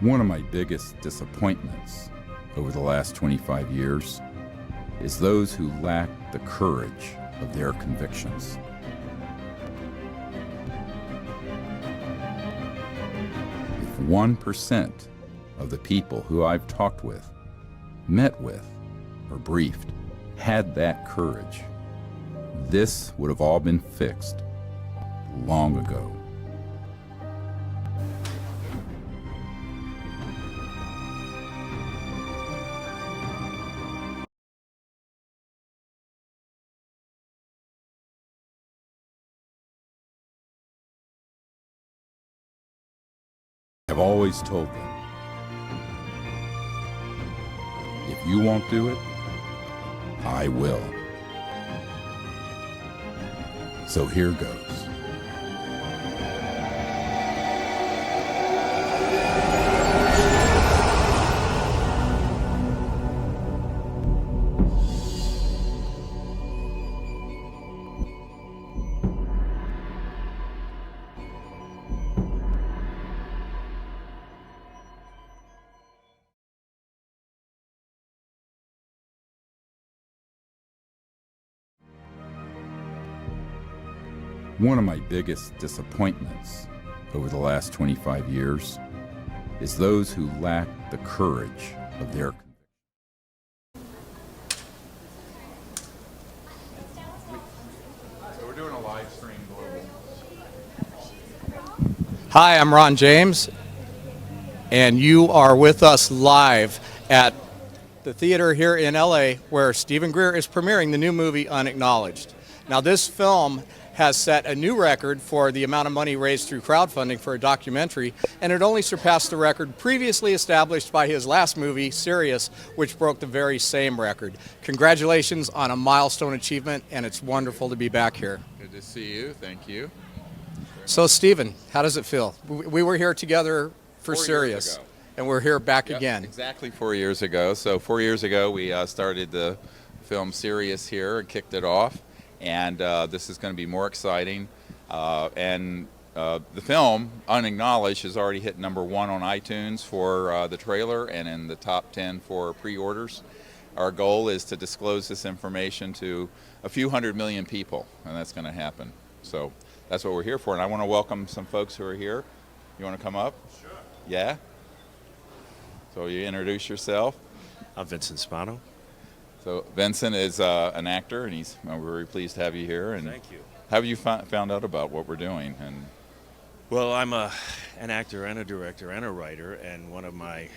One of my biggest disappointments over the last 25 years is those who lack the courage of their convictions. If 1% of the people who I've talked with, met with, or briefed had that courage, this would have all been fixed long ago. I've always told them, if you won't do it, I will. So here goes. One of my biggest disappointments over the last 25 years is those who lack the courage of their convictions. So we're doing a live stream global. Hi, I'm Ron James, and you are with us live at the theater here in LA where Stephen Greer is premiering the new movie Unacknowledged. Now, this film has set a new record for the amount of money raised through crowdfunding for a documentary, and it only surpassed the record previously established by his last movie, Sirius, which broke the very same record. Congratulations on a milestone achievement, and it's wonderful to be back here. Good to see you. Thank you. So, Stephen, how does it feel? We were here together for 4 years Sirius, ago. and we're here back Yep, again. Exactly 4 years ago. So 4 years ago, we started the film Sirius here and kicked it off. And this is going to be more exciting. The film, Unacknowledged, has already hit #1 on iTunes for the trailer and in the top 10 for pre-orders. Our goal is to disclose this information to a few 100 million people, and that's going to happen. So that's what we're here for. And I want to welcome some folks who are here. You want to come up? Sure. Yeah? So you introduce yourself. I'm Vincent Spano. So Vincent is an actor, and we're very pleased to have you here. And Thank you. how have you found out about what we're doing? And Well, I'm an actor and a director and a writer, and one of my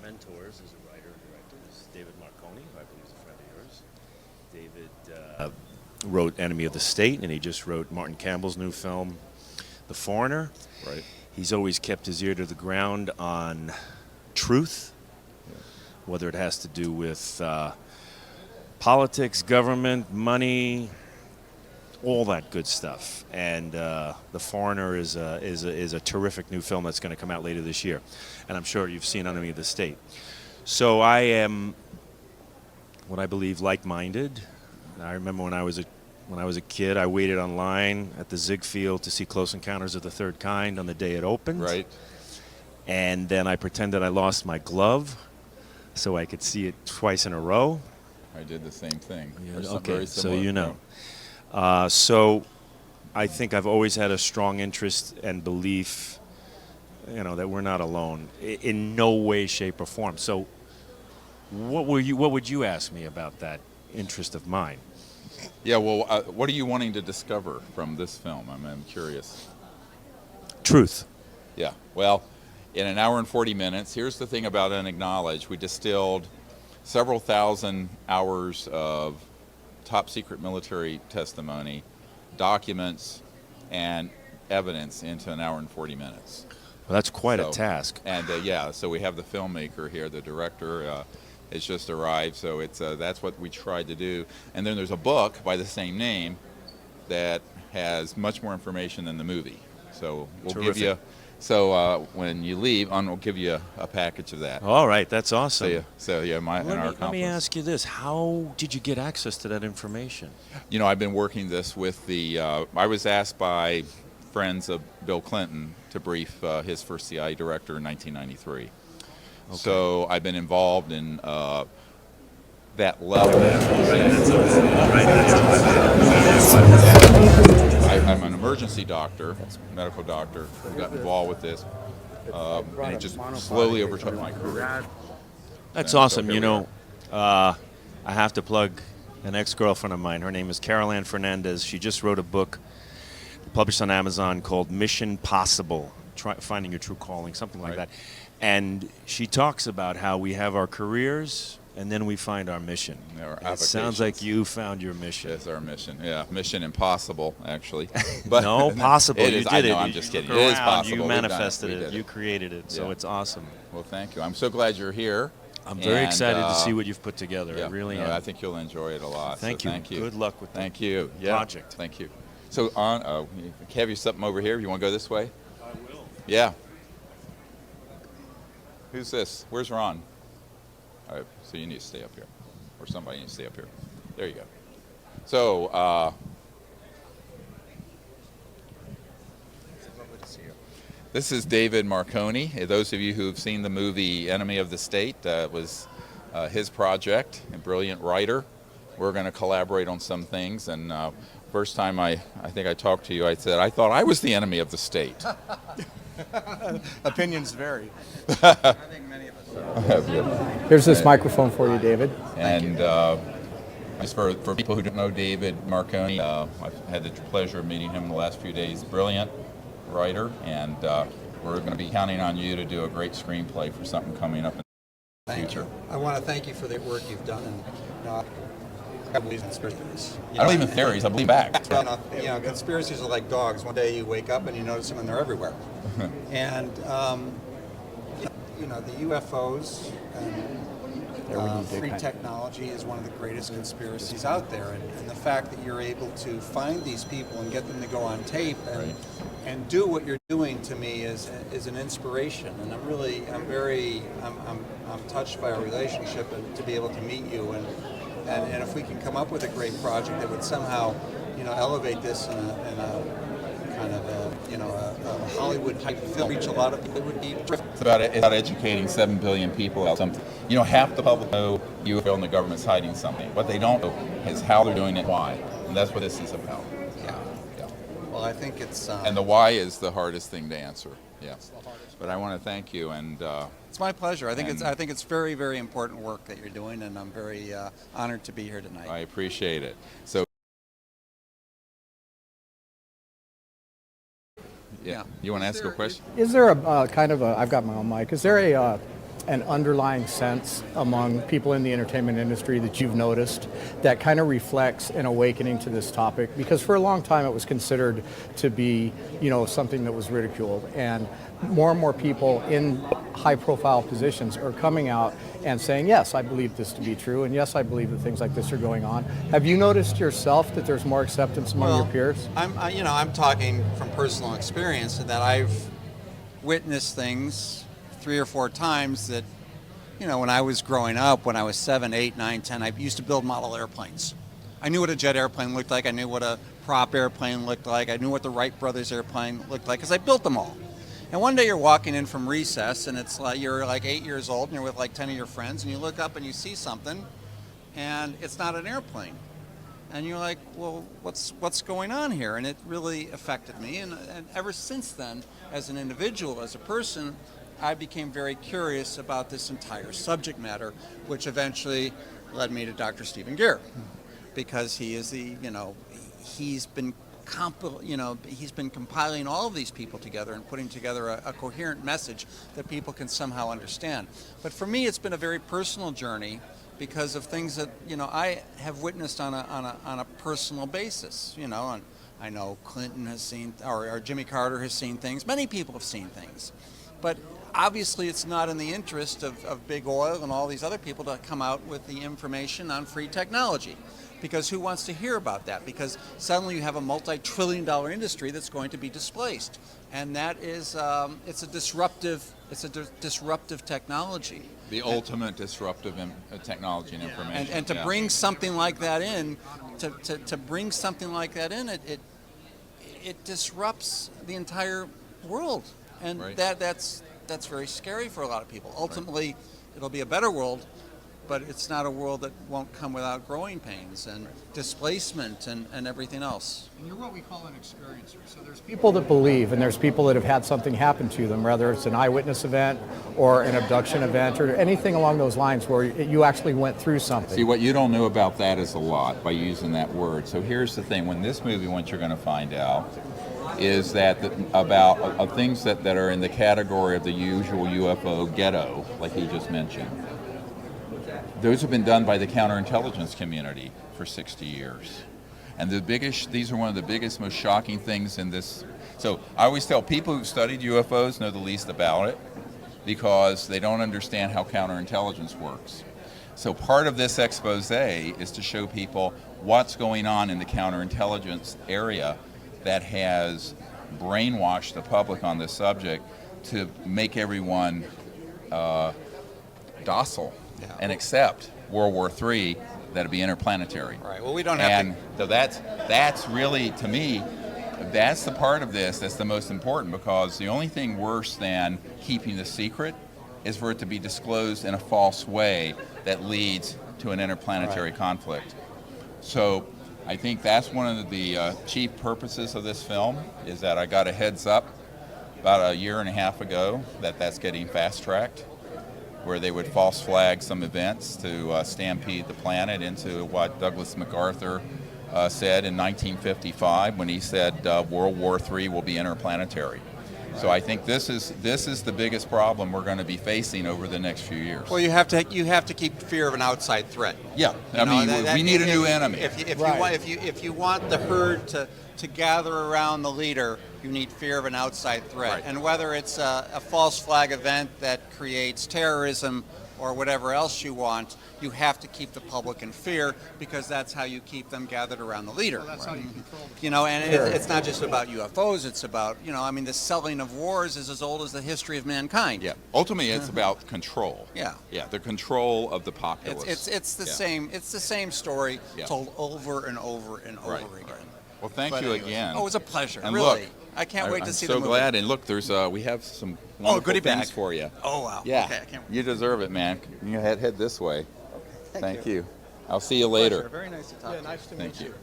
mentors as a writer and director is David Marconi, who I believe is a friend of yours. David wrote Enemy of the State, and he just wrote Martin Campbell's new film, The Foreigner. right, He's always kept his ear to the ground on truth, whether it has to do with politics, government, money, all that good stuff. And The Foreigner is a terrific new film that's going to come out later this year. And I'm sure you've seen Enemy of the State. So I am what I believe like-minded. I remember when I was a kid, I waited online at the Ziegfeld to see Close Encounters of the Third Kind on the day it opened. right. And then I pretended I lost my glove so I could see it twice in a row. I did the same thing. Yeah, Or something okay, very so similar. you know. So I think I've always had a strong interest and belief, that we're not alone in no way, shape, or form. So what would you ask me about that interest of mine? Yeah. Well, what are you wanting to discover from this film? I'm curious. Truth. Yeah. Well, in an hour and 40 minutes, here's the thing about Unacknowledged. We distilled several thousand hours of top secret military testimony, documents, and evidence into an hour and 40 minutes. Well, that's quite a task. And so we have the filmmaker here, the director has just arrived, so that's what we tried to do. And then there's a book by the same name that has much more information than the movie. So we'll Terrific. give you, so when you leave, we'll give you a package of that. All right, that's awesome. So yeah, Let our me accomplice. ask you this. How did you get access to that information? I've been working this with I was asked by friends of Bill Clinton to brief his first CIA director in 1993. So I've been involved in that level. I'm an emergency doctor, medical doctor, who got involved with this, and it just slowly overtook my career. That's And awesome. so You here we know, I have to plug an ex-girlfriend of mine. Her name is Carol Ann Fernandez. She just wrote a book published on Amazon called Mission Possible, Finding Your True Calling, something like Right. that. And she talks about how we have our careers and then we find our mission. Our And it sounds like avocations. you found your mission. That's our mission. Yeah, mission impossible, actually. But No, possible. It You is. did I it. know. I'm You just look kidding. It is around, possible. You We've done it. manifested We it. did You created it. So Yeah. it's awesome. Well, thank you. I'm so glad you're here. I'm very And, excited to see what you've put together. Yeah, I really no, am. I think you'll enjoy it a lot. Thank so you. Thank you. Good luck with Thank the you. Yeah. project. Thank you. So on, have you something over here? You want to go this way? I will. Yeah. Who's this? Where's Ron? All right, so you need to stay up here, or somebody needs to stay up here. There you go. So, this is David Marconi. Those of you who've seen the movie Enemy of the State, it was his project, a brilliant writer. We're going to collaborate on some things, and first time I think I talked to you, I said, I thought I was the enemy of the state. Opinions vary. I think many of us are. Here's this microphone for you, David. And just for people who don't know David Marconi, I've had the pleasure of meeting him in the last few days. Brilliant writer, and we're going to be counting on you to do a great screenplay for something coming up in the future. I want to thank you for the work you've done. And, I believe in conspiracies. I don't believe in theories, I believe facts. Conspiracies are like dogs. One day you wake up and you notice them and they're everywhere. And, the UFOs and free technology is one of the greatest conspiracies out there. And the fact that you're able to find these people and get them to go on tape and do what you're doing, to me, is an inspiration. And I'm touched by our relationship and to be able to meet you. And if we can come up with a great project that would somehow, elevate this in a kind of a Hollywood type film, reach a lot of people, it would be terrific. It's about educating 7 billion people about something. Half the public know UFO and the government's hiding something. What they don't know is how they're doing it, why. And that's what this is about. Yeah. Well, I think it's... And the why is the hardest thing to answer. Yeah. But I want to thank you, and it's my pleasure. I think it's very, very important work that you're doing, and I'm very honored to be here tonight. I appreciate it. So, yeah. You want to ask a question? Is there a kind of a, I've got my own mic, is there an underlying sense among people in the entertainment industry that you've noticed that kind of reflects an awakening to this topic? Because for a long time it was considered to be, something that was ridiculed, and more people in high profile positions are coming out and saying, yes, I believe this to be true, and yes, I believe that things like this are going on. Have you noticed yourself that there's more acceptance among your peers? I'm talking from personal experience in that I've witnessed things 3 or 4 times that, when I was growing up, when I was 7, 8, 9, 10, I used to build model airplanes. I knew what a jet airplane looked like. I knew what a prop airplane looked like. I knew what the Wright brothers airplane looked like because I built them all. And one day you're walking in from recess, and it's like you're like 8 years old, and you're with like 10 of your friends, and you look up and you see something, and it's not an airplane. And you're like, well, what's going on here? And it really affected me. And ever since then, as an individual, as a person, I became very curious about this entire subject matter, which eventually led me to Dr. Stephen Greer, because he is he's been compiling all of these people together and putting together a coherent message that people can somehow understand. But for me, it's been a very personal journey because of things that I have witnessed on a personal basis. And I know Clinton has seen, or Jimmy Carter has seen things. Many people have seen things, but obviously it's not in the interest of big oil and all these other people to come out with the information on free technology. Because who wants to hear about that? Because suddenly you have a multi-trillion-dollar industry that's going to be displaced, and that is it's a disruptive technology. The ultimate disruptive technology and information. And to bring something like that in, to bring something like that in, it disrupts the entire world, and Right. that's very scary for a lot of people. Ultimately, it'll be a better world, but it's not a world that won't come without growing pains and displacement and everything else. And you're what we call an experiencer. So there's people that believe, and there's people that have had something happen to them, whether it's an eyewitness event or an abduction event or anything along those lines where you actually went through something. See, what you don't know about that is a lot by using that word. So here's the thing: when this movie, what you're going to find out is that about things that are in the category of the usual UFO ghetto, like he just mentioned. Those have been done by the counterintelligence community for 60 years. And these are one of the biggest, most shocking things in this. So I always tell people who've studied UFOs know the least about it because they don't understand how counterintelligence works. So part of this expose is to show people what's going on in the counterintelligence area that has brainwashed the public on this subject to make everyone docile and accept World War III, that'd be interplanetary. Right. Well, we don't have And so that's really, to me, that's the part of this that's the most important, because the only thing worse than keeping the secret is for it to be disclosed in a false way that leads to an interplanetary conflict. So I think that's one of the chief purposes of this film, is that I got a heads up about a year and a half ago that that's getting fast-tracked, where they would false flag some events to stampede the planet into what Douglas MacArthur said in 1955 when he said World War III will be interplanetary. So I think this is the biggest problem we're going to be facing over the next few years. Well, you have to keep fear of an outside threat. Yeah, You know, we need a new enemy. If you want the herd to gather around the leader, you need fear of an outside threat. Right. And whether it's a false flag event that creates terrorism or whatever else you want, you have to keep the public in fear, because that's how you keep them gathered around the leader. Well, that's how you control them. You know, and Sure. it's not just about UFOs. It's about, the selling of wars is as old as the history of mankind. Yeah, ultimately it's about control. Yeah. Yeah, the control of the populace. It's the Yeah. same. It's the same story Yeah. told over and over and Right, over again. right. Well, thank But you anyways. again. Oh, it was a pleasure. And really. look, I can't wait to see the I'm movie. so glad. And look, there's we have some wonderful goodie things bag. for you. Oh wow. Yeah, Okay, I can't wait. you deserve it, man. You head this way. Thank you. you. I'll see you Pleasure. later. Very nice to talk Yeah, to you. nice to Thank meet you. you.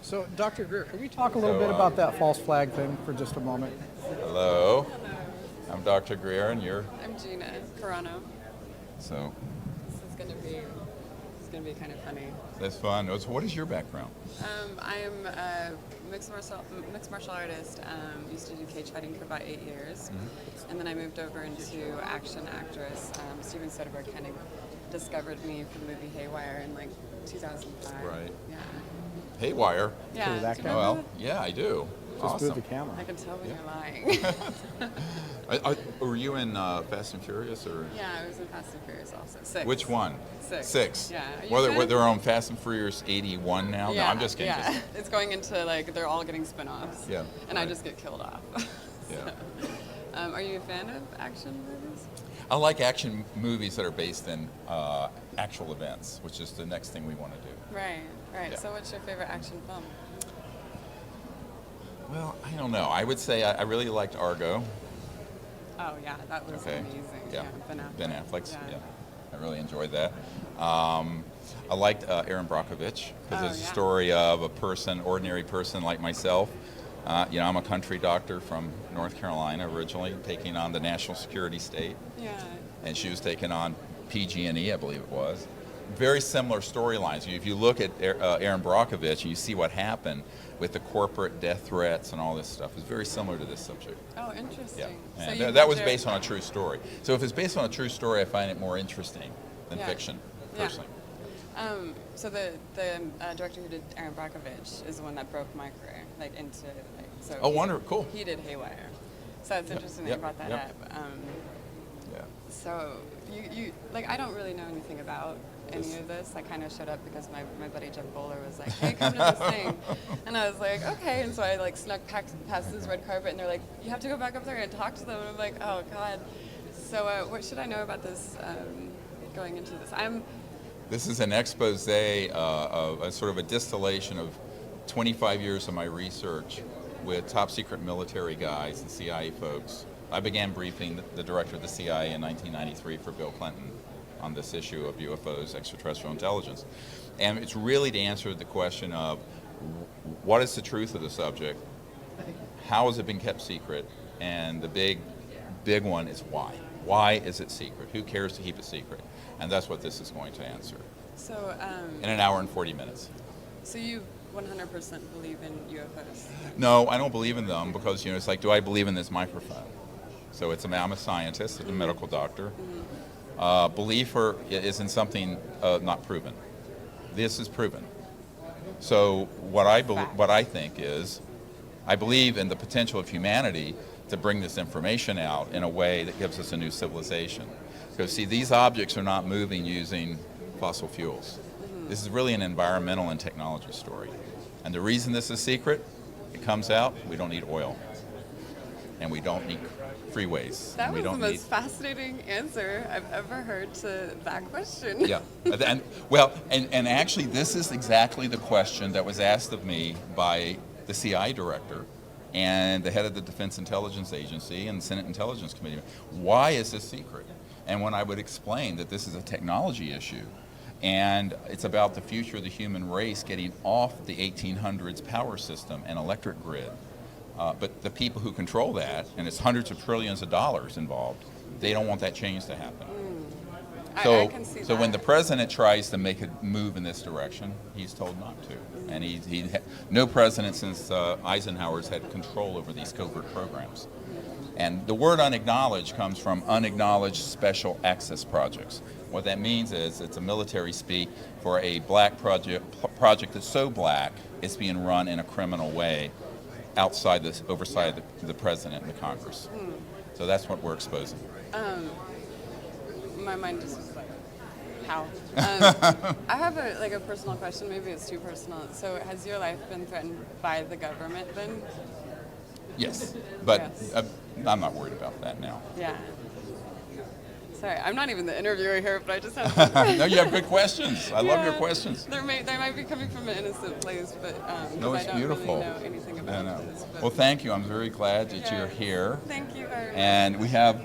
So, Dr. Greer, can we talk a little So, bit about that false flag thing for just a moment? Hello. I'm Dr. Greer, and you're I'm Gina Carano. so. This is gonna be kind of funny. That's fun. So what is your background? I am a mixed martial artist. Used to do cage fighting for about 8 years, and then I moved over into action actress. Steven Soderbergh kind of discovered me for the movie Haywire in like 2005. Right. Yeah. Haywire. Yeah. that do you guy? remember Well, that? yeah, I do. Just Awesome. move the camera. I can tell when you're lying. Were you in Fast and Furious, or Yeah, I was in Fast and Furious also. 6. which one? Six. 6. Yeah. Are you Well, a fan? they're on Fast and Furious 81 now. Yeah, No, I'm just kidding. Yeah, it's going into like they're all getting spin-offs. Yeah, And I right. just get killed off. Yeah. Are you a fan of action movies? I like action movies that are based in actual events, which is the next thing we want to do. Right, right. Yeah. So what's your favorite action film? Well, I don't know. I would say I really liked Argo. Oh yeah, that was Okay. amazing. Yeah. Ben Affleck. Affleck's. Yeah. Yeah. I really enjoyed that. I liked Aaron Brockovich, because Oh, it's a yeah. story of a person, ordinary person like myself. I'm a country doctor from North Carolina originally, taking on the national security state, Yeah. and she was taking on PG&E, I believe it was. Very similar storylines. If you look at Aaron Brockovich and you see what happened with the corporate death threats and all this stuff, it's very similar to this subject. Oh, Yeah, interesting. and you that was had based on a true story. So if it's based on a true story, I find it more interesting than Yeah. fiction, Yeah. personally. So the director who did Aaron Brockovich is the one that broke my career, like into like. So Oh, he- wonderful! Cool. He did Haywire. So it's interesting that Yep, you brought that yep. up. Yeah. So you like I don't really know anything about any This- of this. I kind of showed up because my buddy Jeff Bowler was like, "Hey, come to this thing," and I was like, "Okay." And so I like snuck past this red carpet, and they're like, "You have to go back up there and talk to them." And I'm like, "Oh God." So what should I know about this going into this? This is an expose of a sort of a distillation of 25 years of my research with top secret military guys and CIA folks. I began briefing the director of the CIA in 1993 for Bill Clinton on this issue of UFOs, extraterrestrial intelligence. And it's really to answer the question of what is the truth of the subject, how has it been kept secret, and the big one is why. Why is it secret? Who cares to keep it secret? And that's what this is going to answer So, in an hour and 40 minutes. so you 100% believe in UFOs? No, I don't believe in them because, you know, it's like, do I believe in this microphone? So I'm a scientist, a medical doctor. Belief is in something not proven. This is proven. So what I think is, I believe in the potential of humanity to bring this information out in a way that gives us a new civilization. Because see, these objects are not moving using fossil fuels. This is really an environmental and technology story. And the reason this is secret, it comes out, we don't need oil. And we don't need freeways. That and we was the don't most need fascinating answer I've ever heard to that question. Yeah, and actually, this is exactly the question that was asked of me by the CI director and the head of the Defense Intelligence Agency and the Senate Intelligence Committee. Why is this secret? And when I would explain that this is a technology issue, and it's about the future of the human race getting off the 1800s power system and electric grid. But the people who control that, and it's hundreds of trillions of dollars involved, they don't want that change to happen. I can see So that. when the president tries to make a move in this direction, he's told not to. And no president since Eisenhower's had control over these covert programs. And the word unacknowledged comes from unacknowledged special access projects. What that means is it's a military speak for a black project that's so black it's being run in a criminal way outside the oversight of the president and the Congress. So that's what we're exposing. My mind just was like, how? I have a personal question. Maybe it's too personal. So has your life been threatened by the government then? Yes, but Yes. I'm not worried about that now. Yeah. Sorry, I'm not even the interviewer here, but I just have. No, you have good questions. I love your Yeah. questions. They might be coming from an innocent place, but No, I it's don't beautiful. really know anything about No. this. But Well, thank you. I'm very glad that Yeah. you're here. Thank you very much. And we have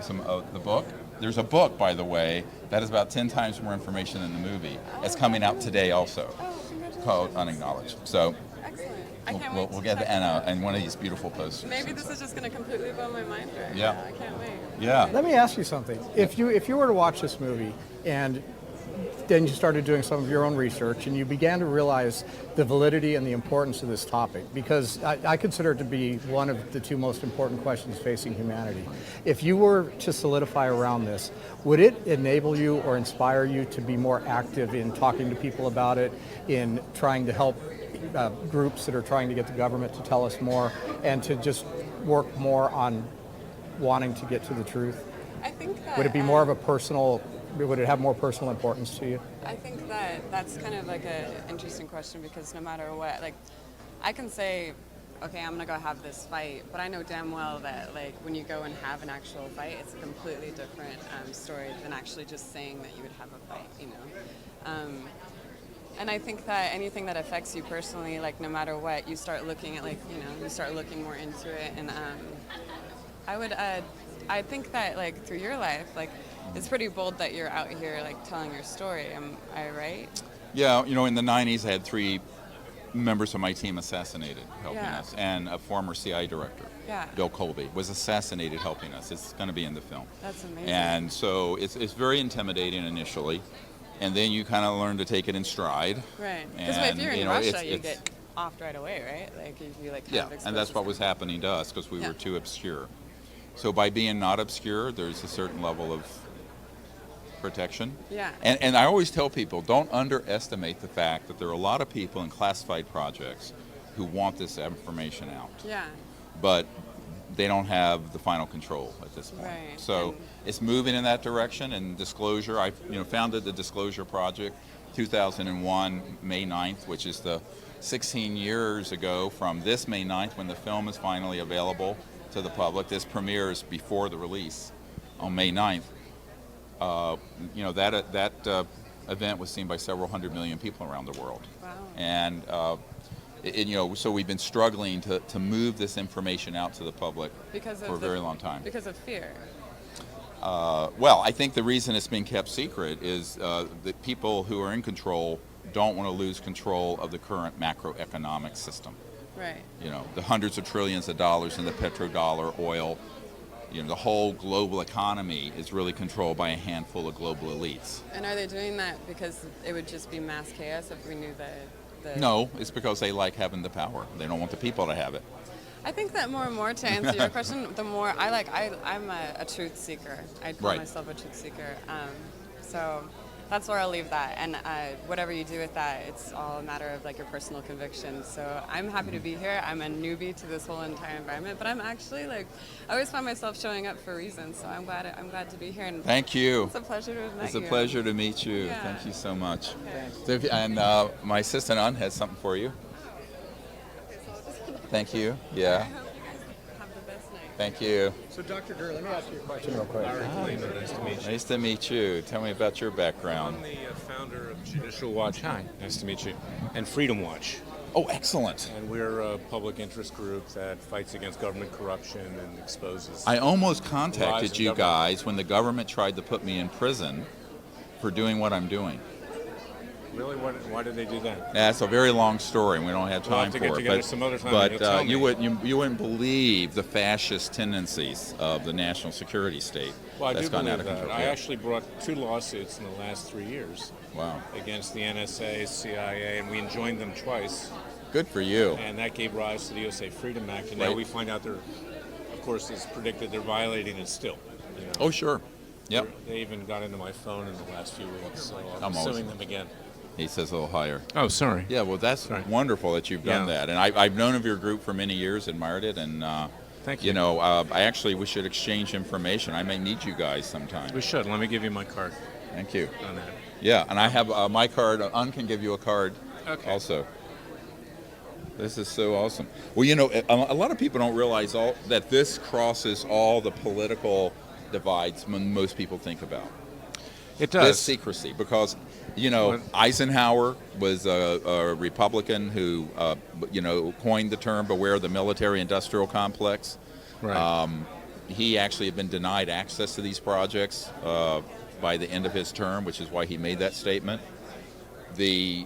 some of the book. There's a book, by the way, that is about 10 times more information than the movie. It's coming out today also, Oh, congratulations. called Unacknowledged. So Excellent. I can't wait. we'll to get check the it out. and one of these beautiful posters. Maybe this is just going to completely blow my mind right Yeah. now. I can't wait. Yeah. Let me ask you something. If you were to watch this movie and then you started doing some of your own research and you began to realize the validity and the importance of this topic, because I consider it to be one of the two most important questions facing humanity. If you were to solidify around this, would it enable you or inspire you to be more active in talking to people about it, in trying to help groups that are trying to get the government to tell us more, and to just work more on wanting to get to the truth? I think that. Would it be more of a personal, would it have more personal importance to you? I think that that's kind of like an interesting question because no matter what, like, I can say, okay, I'm gonna go have this fight, but I know damn well that like when you go and have an actual fight, it's a completely different story than actually just saying that you would have a fight, you know. And I think that anything that affects you personally, like no matter what, you start looking at you start looking more into it. And I think that like through your life, like it's pretty bold that you're out here like telling your story. Am I right? Yeah, in the 90s I had 3 members of my team assassinated helping Yeah. us, and a former CI director, Yeah. Bill Colby, was assassinated helping us. It's going to be in the film. That's amazing. And so it's very intimidating initially, and then you kind of learn to take it in stride. Right. Because if And, you're in it's- Russia, you it's- get offed right away, right? Like if you like. kind Yeah, of expose and that's what was yourself. happening to us because we Yeah. were too obscure. So by being not obscure, there's a certain level of protection. Yeah. And I always tell people, don't underestimate the fact that there are a lot of people in classified projects who want this information out, Yeah. but they don't have the final control at this point. Right, So and- it's moving in that direction, and disclosure, I founded the Disclosure Project 2001, May 9th, which is the 16 years ago from this May 9th when the film is finally available to the public. This premieres before the release on May 9th. That event was seen by several hundred million people around the world. Wow. And so we've been struggling to move this information out to the public Because for a very long time. Because of fear. Well, I think the reason it's been kept secret is that people who are in control don't want to lose control of the current macroeconomic system. Right. The hundreds of trillions of dollars in the petrodollar, oil, the whole global economy is really controlled by a handful of global elites. And are they doing that because it would just be mass chaos if we knew the No, it's because they like having the power. They don't want the people to have it. I think that more and more, to answer your question, the more I'm a truth seeker. I call Right. myself a truth seeker. So that's where I'll leave that. And whatever you do with that, it's all a matter of like your personal conviction. So I'm happy to be here. I'm a newbie to this whole entire environment, but I'm actually I always find myself showing up for reasons. So I'm glad to be here. And Thank you. it's a pleasure to have met It's you. a pleasure to meet you. Yeah. Thank you so much. Okay. And my assistant An has something for you. Thank you. I Yeah. hope you guys have the best night. Thank you. So, Dr. Greer, let me ask you a question real quick. Nice to meet you. Nice to meet you. Tell me about your background. I'm the founder of Judicial Watch. Hi, nice to meet you. And Freedom Watch. Oh, excellent. And we're a public interest group that fights against government corruption and exposes. I almost Rise contacted in you government. guys when the government tried to put me in prison for doing what I'm doing. Really? Why did they do that? That's a very long story, and we don't have We'll time have to for get it. together But, some other time but and you'll tell you me. wouldn't believe the fascist tendencies of the national security state. Well, I that's do gone out believe of that. control. I Yeah. actually brought 2 lawsuits in the last 3 years Wow, against the NSA, CIA, and we enjoined them twice. good for you. And that gave rise to the USA Freedom Act. And Right. now we find out they're, of course, as predicted, they're violating it still. Oh, sure. Yep. They even got into my phone in the last few weeks, so I'm I'm always- suing them again. He says a little higher. Oh, sorry. Yeah, well, that's Sorry. wonderful that you've done Yeah. that. And I've known of your group for many years, admired it, and Thank you. we should exchange information. I may need you guys sometime. We should. Let me give you my card Thank you. on that. Yeah, and I have my card. Un can give you a card Okay. also. This is so awesome. Well, a lot of people don't realize that this crosses all the political divides most people think about. It This does. secrecy, because What? Eisenhower was a Republican who coined the term "beware of the military-industrial complex." Right. He actually had been denied access to these projects by the end of his term, which is why he made that statement. The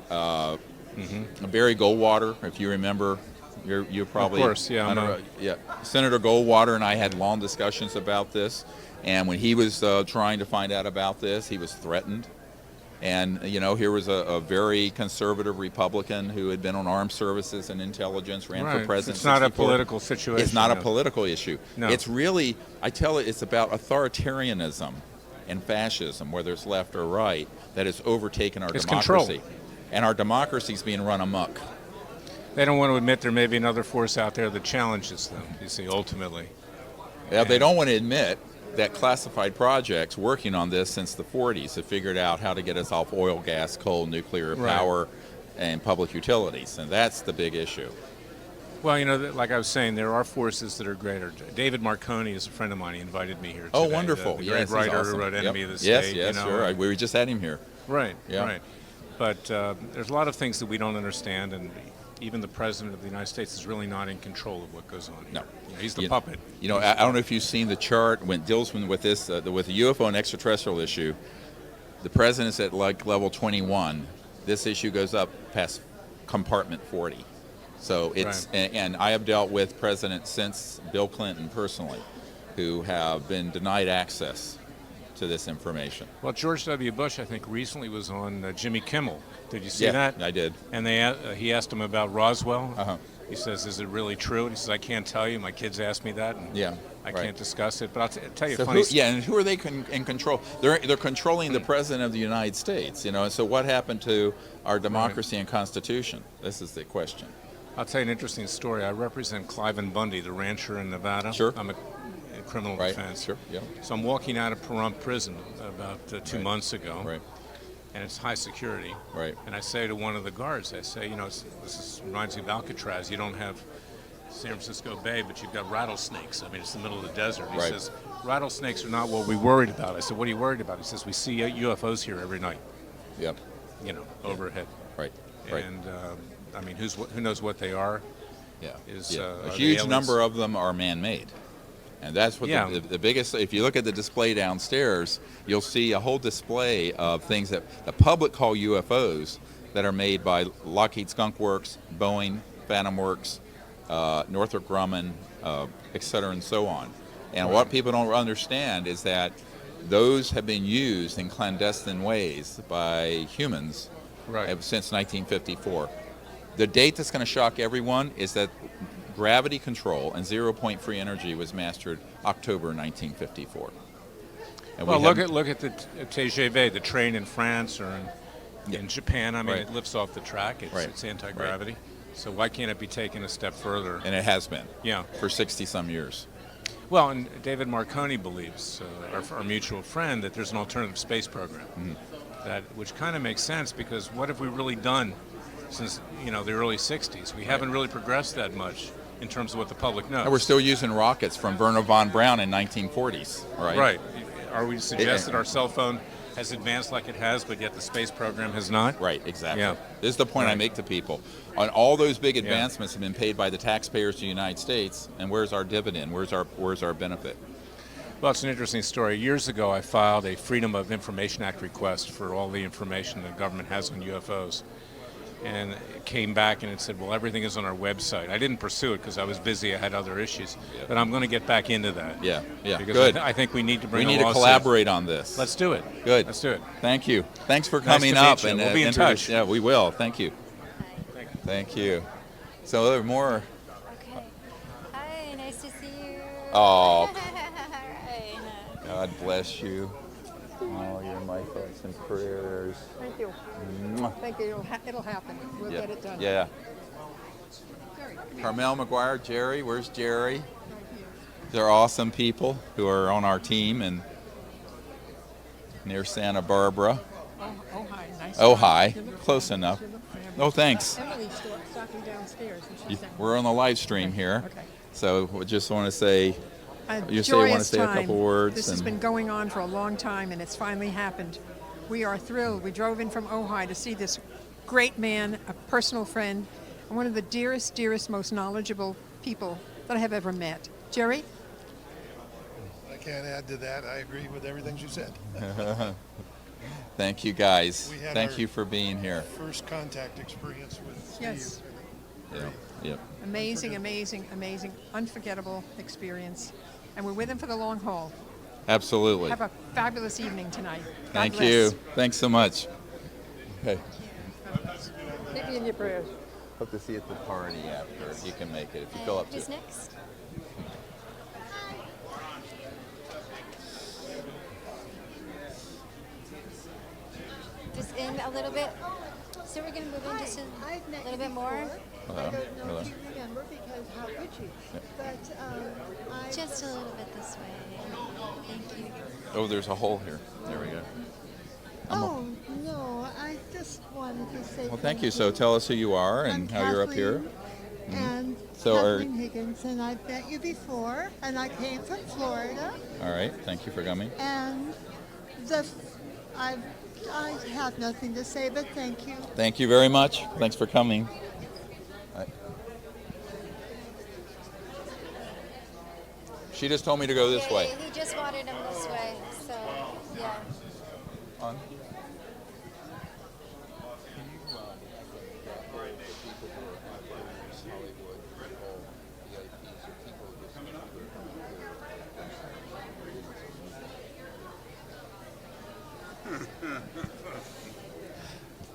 Barry Goldwater, if you remember, you're probably Of course, yeah. I don't know, yeah. Senator Goldwater and I had long discussions about this, and when he was trying to find out about this, he was threatened. And here was a very conservative Republican who had been on armed services and intelligence, ran for Right. president. It's not a 64. political situation. It's not a no. political issue. No. It's really, I tell it, it's about authoritarianism and fascism, whether it's left or right, that has overtaken our It's democracy. control. And our democracy is being run amok. They don't want to admit there may be another force out there that challenges them, you see, ultimately. Yeah, they don't want to admit that classified projects working on this since the 40s have figured out how to get us off oil, gas, coal, nuclear Right. power, and public utilities. And that's the big issue. Well, like I was saying, there are forces that are greater. David Marconi is a friend of mine. He invited me here today. Oh, wonderful. The Yes, great he's writer awesome. who wrote Enemy Yep. of the Yes, State. yes, sure. We just had him here. Right, Yeah. right. But there's a lot of things that we don't understand, and even the President of the United States is really not in control of what goes on here. No. He's the You- puppet. I don't know if you've seen the chart when it deals with this, with the UFO and extraterrestrial issue. The president's at like level 21. This issue goes up past compartment 40. So it's, Right. and I have dealt with presidents since Bill Clinton personally, who have been denied access to this information. Well, George W. Bush, I think, recently was on Jimmy Kimmel. Did you see Yeah, that? I did. And he asked him about Roswell. Uh-huh. He says, "Is it really true?" And he says, "I can't tell you. My kids asked me that, and Yeah, I right. can't discuss it." But I'll tell you a So funny. and who are they in control? They're controlling the president of the United States, And so what happened to our democracy and constitution? This is the question. I'll tell you an interesting story. I represent Cliven Bundy, the rancher in Nevada. Sure. I'm a criminal Right. defense. Sure. Yeah. So I'm walking out of Pahrump prison about 2 Right. months ago, Right. and it's high security. Right. And I say to one of the guards, I say, reminds me of Alcatraz. You don't have San Francisco Bay, but you've got rattlesnakes. I mean, it's the middle of the desert. He Right. says, rattlesnakes are not what we worried about. I said, what are you worried about? He says, we see UFOs here every night, Yep. overhead. Right. Right. And mean, who knows what they are? Yeah. Is, yeah. are A they huge aliens? number of them are man-made. And that's what Yeah. the biggest, if you look at the display downstairs, you'll see a whole display of things that the public call UFOs that are made by Lockheed Skunk Works, Boeing, Phantom Works, Northrop Grumman, et cetera, and so on. And what people don't understand is that those have been used in clandestine ways by humans since 1954. The date that's going to shock everyone is that gravity control and zero-point free energy was mastered October 1954. And Well, look at the TGV, the train in France or in Japan. I mean, Right. it lifts off the track. It's anti-gravity. So why can't it be taken a step further? And it has been. Yeah. For 60-some years. Well, and David Marconi believes, our mutual friend, that there's an alternative space program, which kind of makes sense, because what have we really done since the early '60s? We haven't really progressed that much in terms of what the public knows. And we're still using rockets from Werner von Braun in 1940s, right? Right. Are we to suggest that our cell phone has advanced like it has, but yet the space program has not? Right, exactly. Yeah. This is the point I Right. make to people. On all those big advancements have been paid by the taxpayers of the United States, and where's our dividend? Where's our benefit? Well, it's an interesting story. Years ago, I filed a Freedom of Information Act request for all the information the government has on UFOs. And it came back and it said, well, everything is on our website. I didn't pursue it because I was busy. I had other issues. But I'm going to get back into that. Yeah, Because good. I think we need to bring We a need to lawsuit. collaborate on this. Let's do it. Good. Let's do it. Thank you. Thanks for Nice coming to meet up. you. And We'll be in introduce- touch. Yeah, we will. Thank you. Thank you. So there are more. Okay. Hi, nice to see you. Oh, All right. God bless you. Oh, you're my thoughts and prayers. Thank you. Mwah. Thank you. It'll happen. We'll Yeah. get it done. Yeah. Carmel McGuire, Jerry, where's Jerry? They're awesome people who are on our team and near Santa Barbara. Oh, hi. Nice. Oh, to hi. you look Close fabulous. enough. You look fabulous. Oh, thanks. Emily's talking downstairs. And she said, We're on the live stream here. Okay. So we just want to say, A you say you want to joyous say a time. couple words. This has and- been going on for a long time, and it's finally happened. We are thrilled. We drove in from Ojai to see this great man, a personal friend, and one of the dearest, most knowledgeable people that I have ever met. Jerry? I can't add to that. I agree with everything you said. Thank you, guys. We had Thank our- you for being here. First contact experience with Steve. Yes. Yeah. Yep. Amazing, unforgettable experience. And we're with him for the long haul. Absolutely. Have a fabulous evening tonight. God Thank bless. you. Thanks so much. Okay. Keep me in your prayers. Hope to see you at the party after, if you can make it, if you fill up to Who's it. next? Just in a little bit. So we're going to move in just a little bit more. Hello. I don't know Hello. if you remember because how could you? But I Just a little bit this way. Thank you. Oh, there's a hole here. There we go. oh no, I just wanted to say. Well, thank you. So tell us who you are and I'm how you're up here. Kathleen, And So are- Kathleen Higgins, and I've met you before, and I came from Florida, All right. Thank you for coming. and I have nothing to say, but thank you. Thank you very much. Thanks for coming. She just told me to go this Yeah, way. He just wanted him this way. So, yeah. On.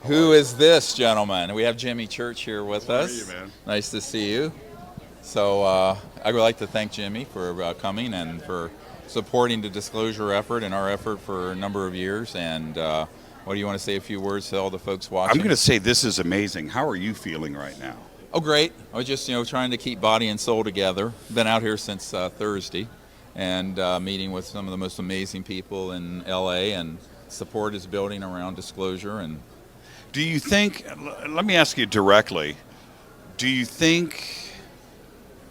Who is this gentleman? We have Jimmy Church here with us. How are you, man? Nice to see you. So I would like to thank Jimmy for coming and for supporting the disclosure effort and our effort for a number of years. And what do you want to say a few words to all the folks watching? I'm going to say this is amazing. How are you feeling right now? Oh, great. I was just, trying to keep body and soul together. Been out here since Thursday and meeting with some of the most amazing people in LA, and support is building around disclosure. And Do you think, let me ask you directly, do you think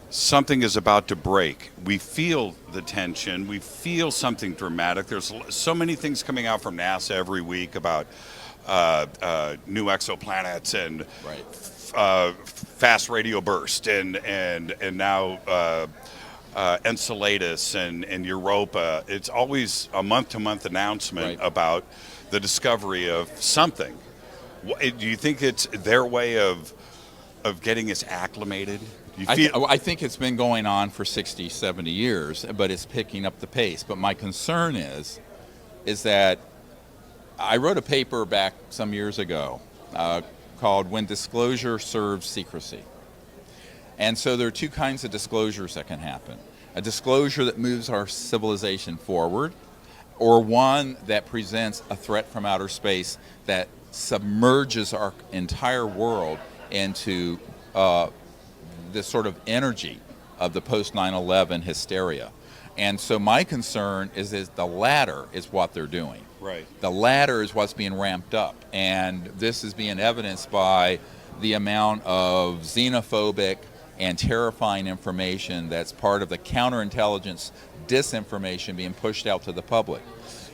something is about to break? We feel the tension. We feel something dramatic. There's so many things coming out from NASA every week about new exoplanets and Right. fast radio burst and now Enceladus and Europa. It's always a month-to-month announcement about the discovery of something. Do you think it's their way of getting us acclimated? I think it's been going on for 60, 70 years, but it's picking up the pace. But my concern is that I wrote a paper back some years ago called When Disclosure Serves Secrecy. And so there are two kinds of disclosures that can happen. A disclosure that moves our civilization forward, or one that presents a threat from outer space that submerges our entire world into this sort of energy of the post 9/11 hysteria. And so my concern is the latter is what they're doing. Right. The latter is what's being ramped up. And this is being evidenced by the amount of xenophobic and terrifying information that's part of the counterintelligence disinformation being pushed out to the public.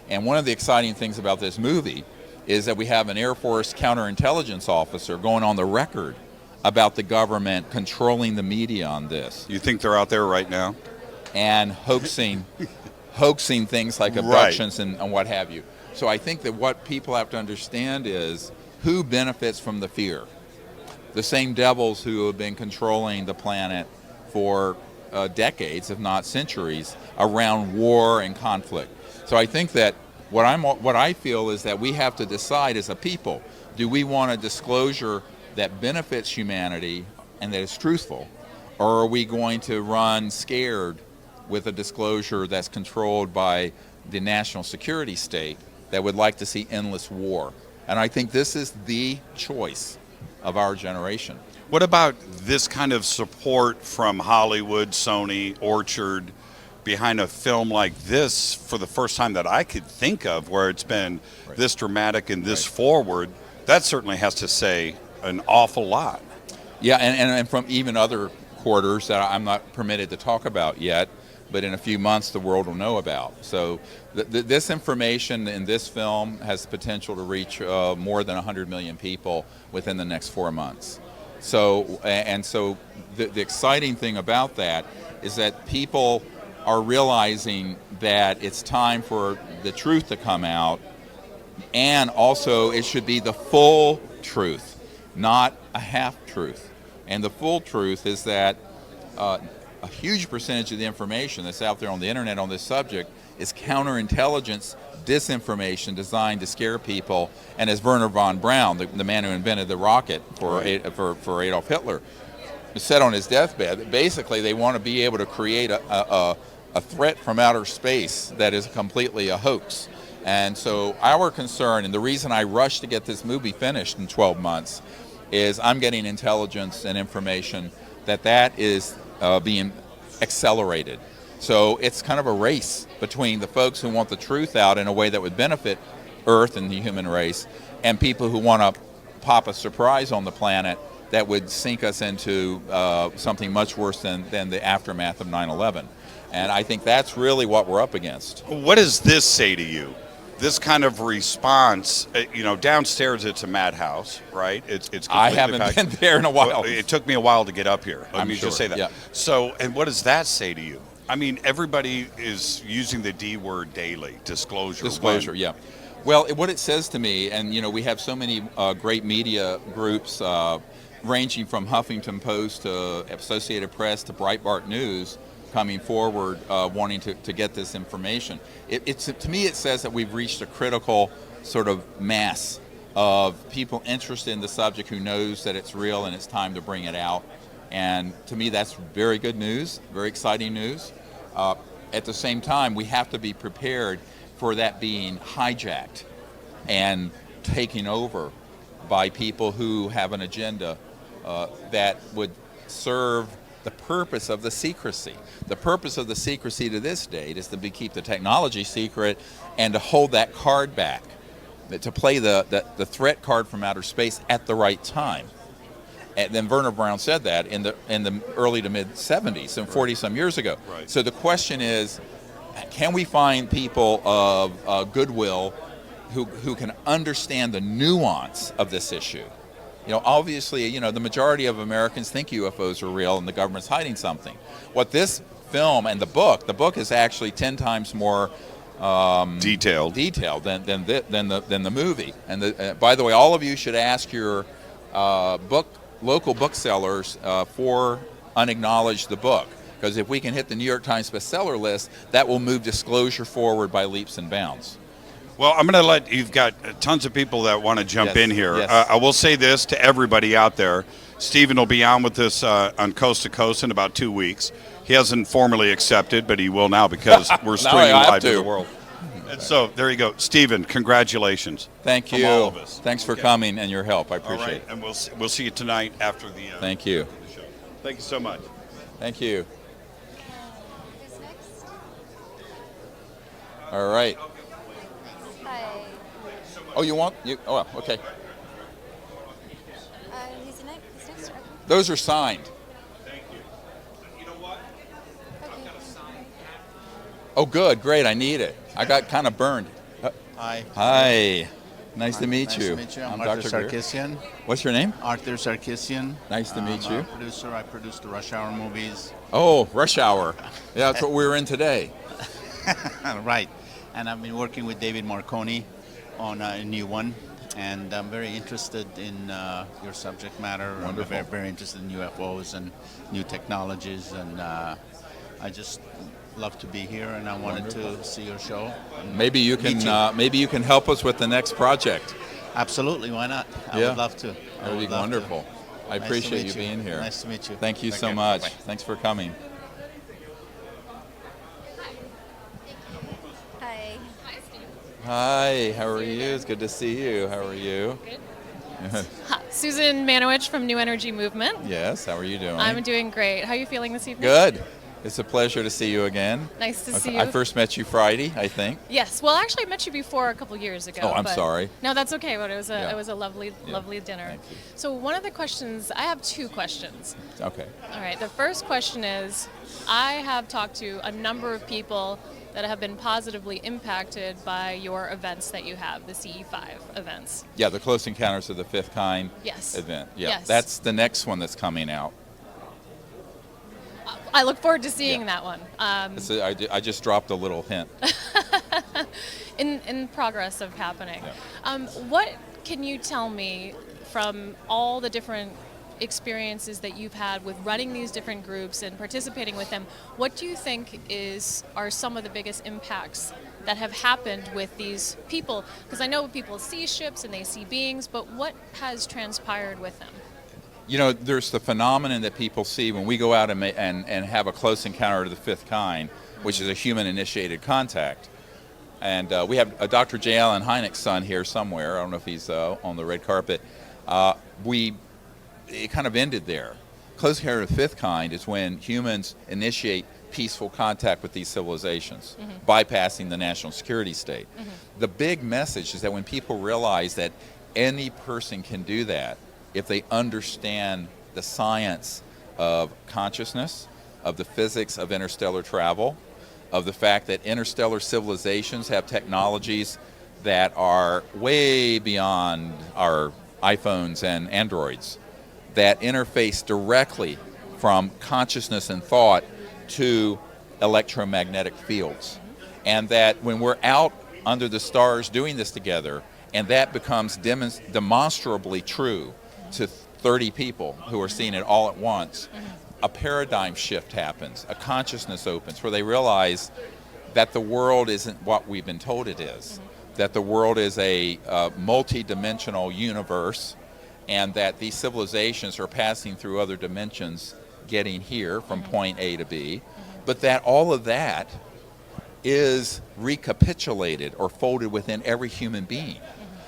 And one of the exciting things about this movie is that we have an Air Force counterintelligence officer going on the record about the government controlling the media on this. You think they're out there right now? And hoaxing things like abductions and what have you. So I think that what people have to understand is who benefits from the fear. The same devils who have been controlling the planet for decades, if not centuries, around war and conflict. So I think that what I feel is that we have to decide as a people, do we want a disclosure that benefits humanity and that is truthful, or are we going to run scared with a disclosure that's controlled by the national security state that would like to see endless war? And I think this is the choice of our generation. What about this kind of support from Hollywood, Sony, Orchard, behind a film like this for the first time that I could think of, where it's been this dramatic and this forward? That certainly has to say an awful lot. Yeah, and from even other quarters that I'm not permitted to talk about yet, but in a few months the world will know about. So this information in this film has the potential to reach more than 100 million people within the next 4 months. So the exciting thing about that is that people are realizing that it's time for the truth to come out, and also it should be the full truth, not a half truth. And the full truth is that a huge percentage of the information that's out there on the internet on this subject is counterintelligence disinformation designed to scare people. And as Werner von Braun, the man who invented the rocket for Adolf Hitler, said on his deathbed, that basically they want to be able to create a threat from outer space that is completely a hoax. And so our concern, and the reason I rushed to get this movie finished in 12 months, is I'm getting intelligence and information that is being accelerated. So it's kind of a race between the folks who want the truth out in a way that would benefit Earth and the human race, and people who want to pop a surprise on the planet that would sink us into something much worse than the aftermath of 9/11. And I think that's really what we're up against. What does this say to you? This kind of response, downstairs it's a madhouse, right? It's I haven't been there in a while. Well, it took me a while to get up here. Let me sure. just say that. Yeah. So, and what does that say to you? I mean, everybody is using the D word daily, disclosure. Disclosure, yeah. Well, what it says to me, and we have so many great media groups ranging from Huffington Post to Associated Press to Breitbart News coming forward wanting to get this information. To me, it says that we've reached a critical sort of mass of people interested in the subject who knows that it's real and it's time to bring it out. And to me, that's very good news, very exciting news. At the same time, we have to be prepared for that being hijacked and taken over by people who have an agenda that would serve the purpose of the secrecy. The purpose of the secrecy to this date is to keep the technology secret and to hold that card back, to play the threat card from outer space at the right time. And then Werner Braun said that in the early to mid 70s, and 40 some years ago. Right. So the question is, can we find people of goodwill who can understand the nuance of this issue Obviously, the majority of Americans think UFOs are real and the government's hiding something. What this film and the book is actually 10 times more detailed than the movie. And by the way, all of you should ask your local booksellers for Unacknowledged the book, because if we can hit the New York Times bestseller list, that will move disclosure forward by leaps and bounds. Well, I'm going to you've got tons of people that want to jump in here. Yes. I will say this to everybody out there. Stephen will be on with us on Coast to Coast in about 2 weeks. He hasn't formally accepted, but he will now because we're streaming live to the world. And so there you go. Stephen, congratulations. Thank you. From all of us. Thanks for coming and your help. I appreciate it. And we'll see you tonight after the Thank you. after the show. Thank you so much. Thank you. Who's next? All right. Hi. Oh, you want? Oh, well, okay. He's next. Okay. Those are signed. Oh, good. Great. I need it. I got kind of burned. Hi. Hi. Nice to meet Nice you. to meet you. I'm Dr. Arthur Greer. Sarkisian. What's your name? Arthur Sarkisian. Nice to meet you. I'm a producer. I produce the Rush Hour movies. Oh, Rush Hour. Yeah, that's what we were in today. Right. And I've been working with David Marconi on a new one. And I'm very interested in your subject matter. Wonderful. I'm very, very interested in UFOs and new technologies. And I just love to be here. And I wanted to see your show. Maybe you can help us with the next project. Absolutely. Why not? I would love to. That would be wonderful. I appreciate you being here. Nice to meet you. Thank you so care. much. Bye. Thanks for coming. Hi. Hi, how are you? It's good to see you. How are you? Good. Susan Manowich from New Energy Movement. Yes, how are you doing? I'm doing great. How are you feeling this evening? Good. It's a pleasure to see you again. Nice to see you. I first met you Friday, I think. Yes. Well, actually, I met you before a couple years ago. Oh, I'm but- sorry. No, that's okay. But it was a Yeah. it was a lovely dinner. Thank you. So one of the questions, I have two questions. Okay. All right. The first question is, I have talked to a number of people that have been positively impacted by your events that you have, the CE5 events. Yeah, the Close Encounters of the Fifth Kind Yes. event. Yeah, Yes. that's the next one that's coming out. I look forward to seeing that one. I just dropped a little hint. In progress of happening. Yeah. What can you tell me from all the different experiences that you've had with running these different groups and participating with them? What do you think are some of the biggest impacts that have happened with these people? Because I know people see ships and they see beings, but what has transpired with them? There's the phenomenon that people see when we go out and have a close encounter of the fifth kind, which is a human-initiated contact. And we have Dr. J. Allen Hynek's son here somewhere. I don't know if he's on the red carpet. It kind of ended there. Close encounter of the fifth kind is when humans initiate peaceful contact with these civilizations, bypassing the national security state. The big message is that when people realize that any person can do that, if they understand the science of consciousness, of the physics of interstellar travel, of the fact that interstellar civilizations have technologies that are way beyond our iPhones and Androids, that interface directly from consciousness and thought to electromagnetic fields. And that when we're out under the stars doing this together, and that becomes demonstrably true to 30 people who are seeing it all at once, a paradigm shift happens, a consciousness opens where they realize that the world isn't what we've been told it is, that the world is a multi-dimensional universe, and that these civilizations are passing through other dimensions, getting here from point A to B, but that all of that is recapitulated or folded within every human being.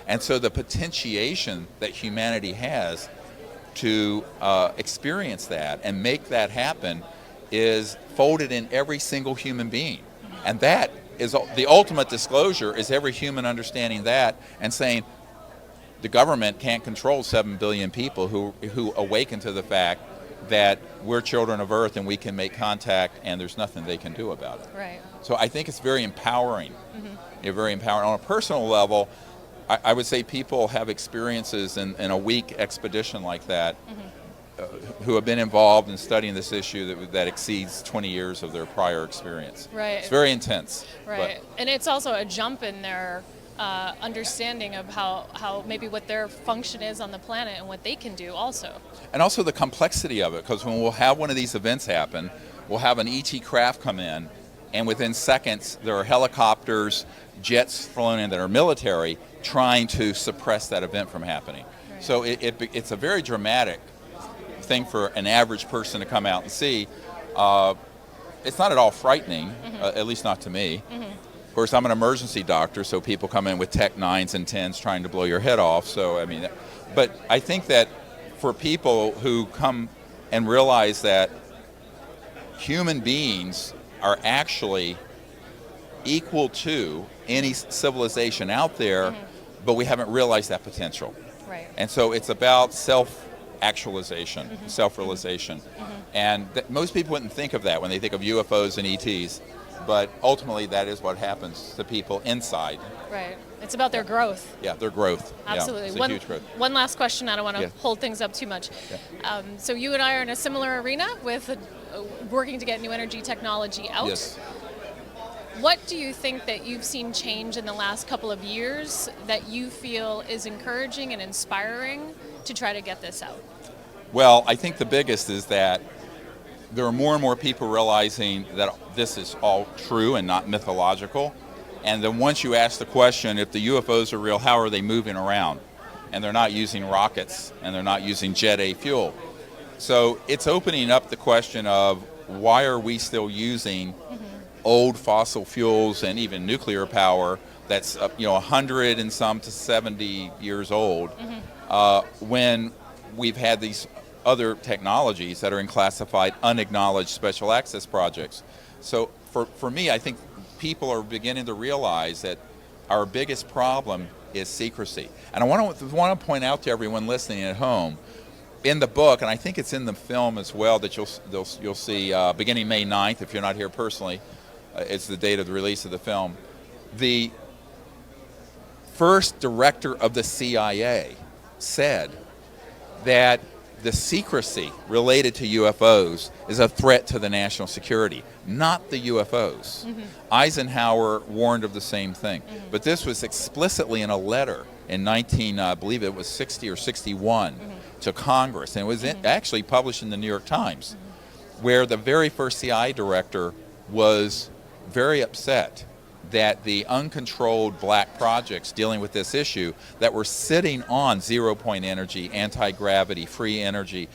And so the potentiation that humanity has to experience that and make that happen is folded in every single human being. And that is the ultimate disclosure, is every human understanding that and saying the government can't control 7 billion people who awaken to the fact that we're children of Earth and we can make contact and there's nothing they can do about it. Right. So I think it's very empowering. Very empowering. On a personal level, I would say people have experiences in a week expedition like that who have been involved in studying this issue that exceeds 20 years of their prior experience. Right. It's very intense. Right. And it's also a jump in their understanding of how maybe what their function is on the planet and what they can do also. And also the complexity of it, because when we'll have one of these events happen, we'll have an ET craft come in, and within seconds there are helicopters, jets flown in that are military trying to suppress that event from happening. Right. So it's a very dramatic thing for an average person to come out and see. It's not at all frightening, at least not to me. Of course, I'm an emergency doctor, so people come in with Tech 9s and 10s trying to blow your head off. So, I mean, but I think that for people who come and realize that human beings are actually equal to any civilization out there, but we haven't realized that potential. Right. And so it's about self-actualization, self-realization. And most people wouldn't think of that when they think of UFOs and ETs, but ultimately that is what happens to people inside. Right. It's about their growth. Yeah, their growth. Absolutely. Yeah, it's a huge growth. One last question. I don't want to hold things up too much. Yeah. So you and I are in a similar arena with working to get new energy technology out. Yes. What do you think that you've seen change in the last couple of years that you feel is encouraging and inspiring to try to get this out? Well, I think the biggest is that there are more and more people realizing that this is all true and not mythological. And then once you ask the question, if the UFOs are real, how are they moving around? And they're not using rockets, and they're not using Jet A fuel. So it's opening up the question of why are we still using old fossil fuels and even nuclear power that's 100 and some to 70 years old when we've had these other technologies that are in classified unacknowledged special access projects. So for me, I think people are beginning to realize that our biggest problem is secrecy. And I want to point out to everyone listening at home, in the book, and I think it's in the film as well, that you'll see beginning May 9th, if you're not here personally, it's the date of the release of the film. The first director of the CIA said that the secrecy related to UFOs is a threat to the national security, not the UFOs. Eisenhower warned of the same thing. But this was explicitly in a letter in I believe it was 60 or 61 to Congress. And it was actually published in the New York Times, where the very first CIA director was very upset that the uncontrolled black projects dealing with this issue that were sitting on zero-point energy, anti-gravity, free energy,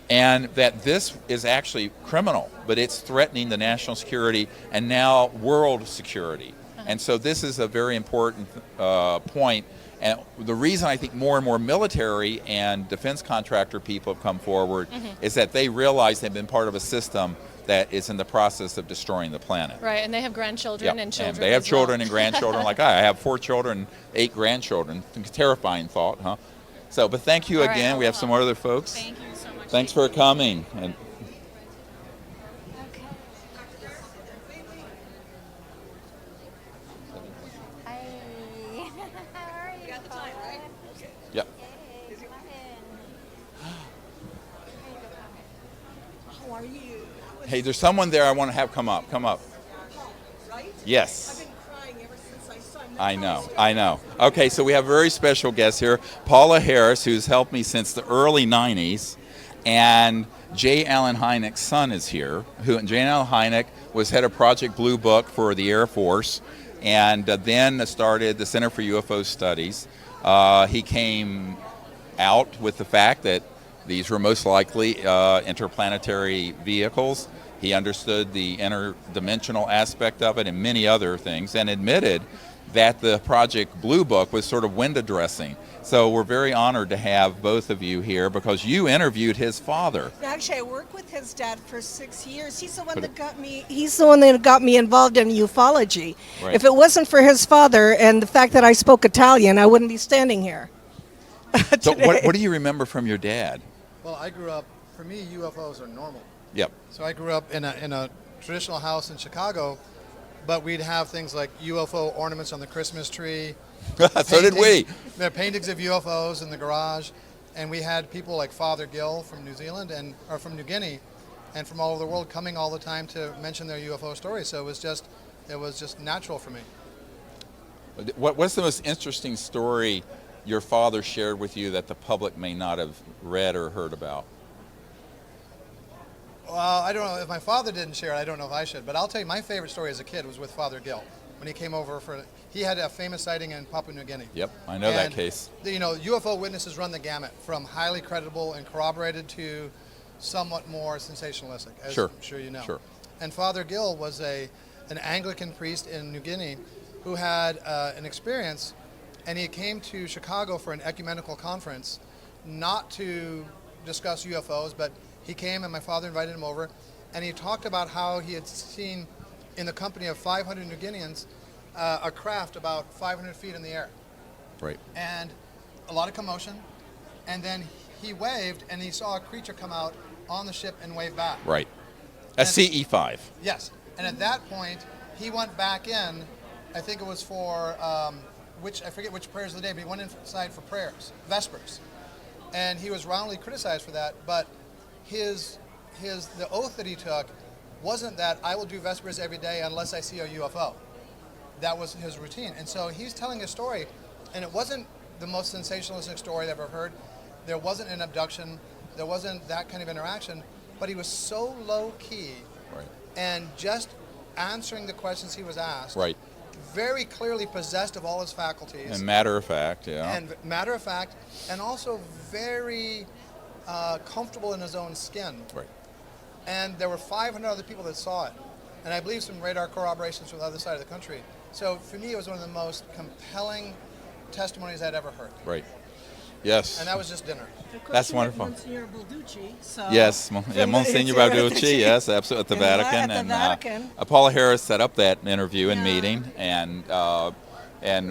and that this is actually criminal, but it's threatening the national security and now world security. And so this is a very important point. And the reason I think more and more military and defense contractor people have come forward is that they realize they've been part of a system that is in the process of destroying the planet. Right, and they have grandchildren and children. And they have as children well. and grandchildren like I have 4 children, 8 grandchildren. Terrifying thought, huh? So, but thank you again. We have some other folks. Thank you so much. Thanks for coming. And yep. How are you? Hey, there's someone there I want to have come up. Come up. Right? Yes. I've been crying ever since I saw him. I know. Okay, so we have a very special guest here, Paula Harris, who's helped me since the early 90s, and J. Allen Hynek's son is here. J. Allen Hynek was head of Project Blue Book for the Air Force, and then started the Center for UFO Studies. He came out with the fact that these were most likely interplanetary vehicles. He understood the interdimensional aspect of it and many other things, and admitted that the Project Blue Book was sort of window dressing. So we're very honored to have both of you here because you interviewed his father. Actually, I worked with his dad for 6 years. He's the one that got me. He's the one that got me involved in ufology. Right. If it wasn't for his father and the fact that I spoke Italian, I wouldn't be standing here. So what do you remember from your dad? Well, I grew up. For me, UFOs are normal. Yep. So I grew up in a traditional house in Chicago, but we'd have things like UFO ornaments on the Christmas tree. So did we. There are paintings of UFOs in the garage, and we had people like Father Gill from New Zealand or from New Guinea, and from all over the world coming all the time to mention their UFO stories. So it was just natural for me. What's the most interesting story your father shared with you that the public may not have read or heard about? Well, I don't know if my father didn't share it. I don't know if I should, but I'll tell you my favorite story as a kid was with Father Gill when he came over he had a famous sighting in Papua New Guinea. Yep, I know that case. You know, UFO witnesses run the gamut from highly credible and corroborated to somewhat more sensationalistic, as I'm sure you know. Sure. And Father Gill was an Anglican priest in New Guinea who had an experience, and he came to Chicago for an ecumenical conference, not to discuss UFOs, but he came and my father invited him over, and he talked about how he had seen in the company of 500 New Guineans a craft about 500 feet in the air. Right. And a lot of commotion, and then he waved and he saw a creature come out on the ship and wave back. Right. A CE-5. Yes. And at that point, he went back in, I think it was for, I forget which prayers of the day, but he went inside for prayers, Vespers. And he was roundly criticized for that, but the oath that he took wasn't that I will do Vespers every day unless I see a UFO. That was his routine. And so he's telling a story, and it wasn't the most sensationalistic story I've ever heard. There wasn't an abduction. There wasn't that kind of interaction, but he was so low key and just answering the questions he was asked. Right. Very clearly possessed of all his faculties. And matter of fact, yeah. And matter of fact, and also very comfortable in his own skin. Right. And there were 500 other people that saw it. And I believe some radar corroborations from the other side of the country. So for me, it was one of the most compelling testimonies I'd ever heard. Right. Yes. And that was just dinner. That's wonderful. Monsignor Balducci. So Yes, Monsignor Balducci, yes, absolutely, at the Vatican. At the Vatican. Paula Harris set up that interview and meeting, and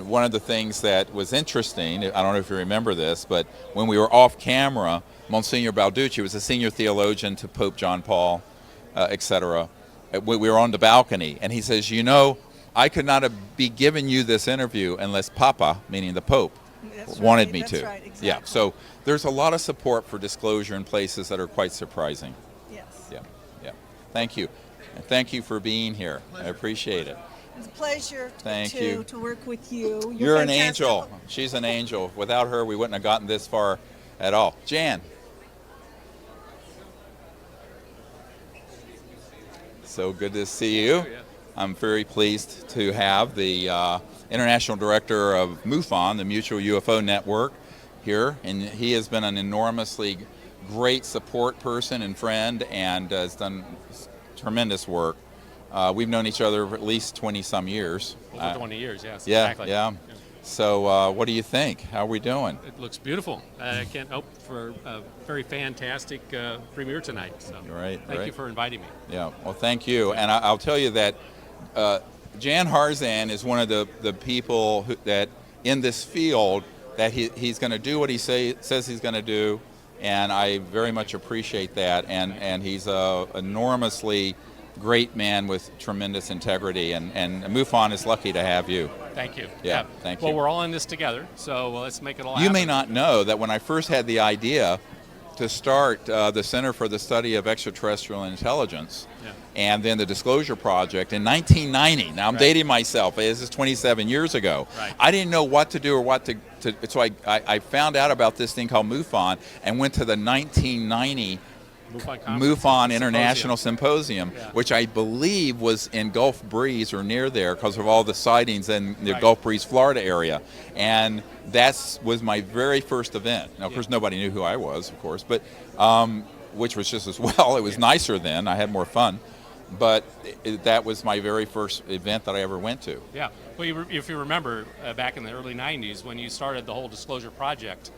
one of the things that was interesting, I don't know if you remember this, but when we were off camera, Monsignor Balducci was a senior theologian to Pope John Paul, etc. We were on the balcony, and he says, you know, I could not be giving you this interview unless Papa, meaning the Pope, wanted me to. Right, exactly. Yeah, so there's a lot of support for disclosure in places that are quite surprising. Yes. Yeah, yeah. Thank you. And thank you for being here. I appreciate it. It's a pleasure to work with you. You're an angel. She's an angel. Without her, we wouldn't have gotten this far at all. Jan. So good to see you. I'm very pleased to have the International Director of MUFON, the Mutual UFO Network, here. And he has been an enormously great support person and friend, and has done tremendous work. We've known each other for at least 20-some years. Over 20 years, yes. Yeah, exactly. yeah. So what do you think? How are we doing? It looks beautiful. I can't hope for a very fantastic premiere tonight. So thank you for inviting me. Yeah, well, thank you. And I'll tell you that Jan Harzan is one of the people that in this field that he's going to do what he says he's going to do, and I very much appreciate that. And he's a enormously great man with tremendous integrity, and MUFON is lucky to have you. Thank you. Yeah, thank you. Well, we're all in this together, so let's make it all happen. You may not know that when I first had the idea to start the Center for the Study of Extraterrestrial Intelligence, and then the Disclosure Project in 1990. Now I'm dating myself. This is 27 years ago. Right. I didn't know what to do or what to so I found out about this thing called MUFON and went to the 1990 MUFON International Symposium, which I believe was in Gulf Breeze or near there because of all the sightings in the Gulf Breeze, Florida area. And that was my very first event. Now, of course, nobody knew who I was, of course, but which was just as well. It was nicer then. I had more fun. But that was my very first event that I ever went to. Yeah. Well, if you remember, back in the early 90s, when you started the whole Disclosure Project,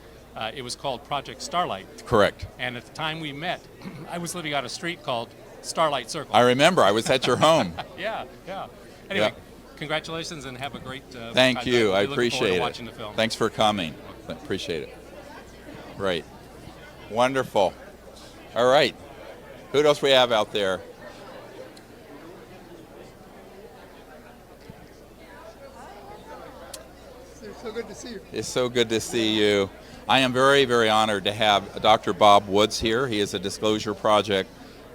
it was called Project Starlight. Correct. And at the time we met, I was living on a street called Starlight Circle. I remember. I was at your home. Yeah. Anyway, congratulations and have a great Thank you. I really appreciate it. Watching the film. Thanks for coming. Appreciate it. Great. Wonderful. All right. Who else we have out there? So good to see you. It's so good to see you. I am very, very honored to have Dr. Bob Woods here. He is a Disclosure Project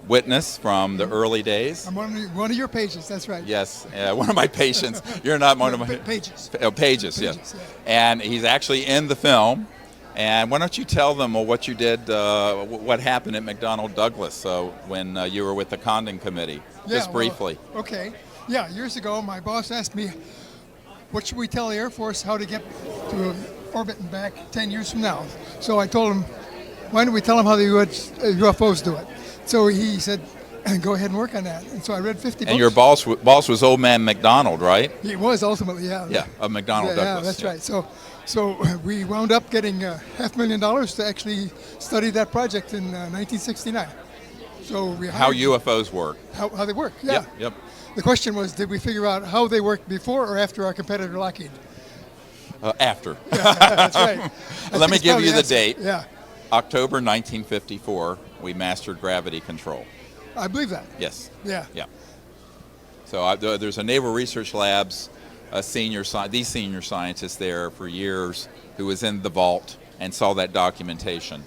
witness from the early days. I'm one of your patients, that's right. Yes, one of my patients. You're not one of my... Pages. Oh, Pages, yes. And he's actually in the film. And why don't you tell them what you did, what happened at McDonnell Douglas when you were with the Condon Committee, just briefly. Well, okay. Yeah, years ago, my boss asked me, what should we tell the Air Force how to get to orbit and back 10 years from now? So I told him, why don't we tell them how the UFOs do it? So he said, go ahead and work on that. And so I read 50 books. And your boss was Old Man McDonald, right? He was ultimately, yeah. Yeah, of McDonnell Douglas. Yeah, that's right. So we wound up getting $500,000 to actually study that project in 1969. So we how UFOs work. How they work, yeah. Yep. The question was, did we figure out how they worked before or after our competitor Lockheed? After. Yeah, that's right. Let me give you the date. Yeah. October 1954, we mastered gravity control. I believe that. Yes. Yeah. Yeah. So there's a Naval Research Labs these senior scientists there for years who was in the vault and saw that documentation.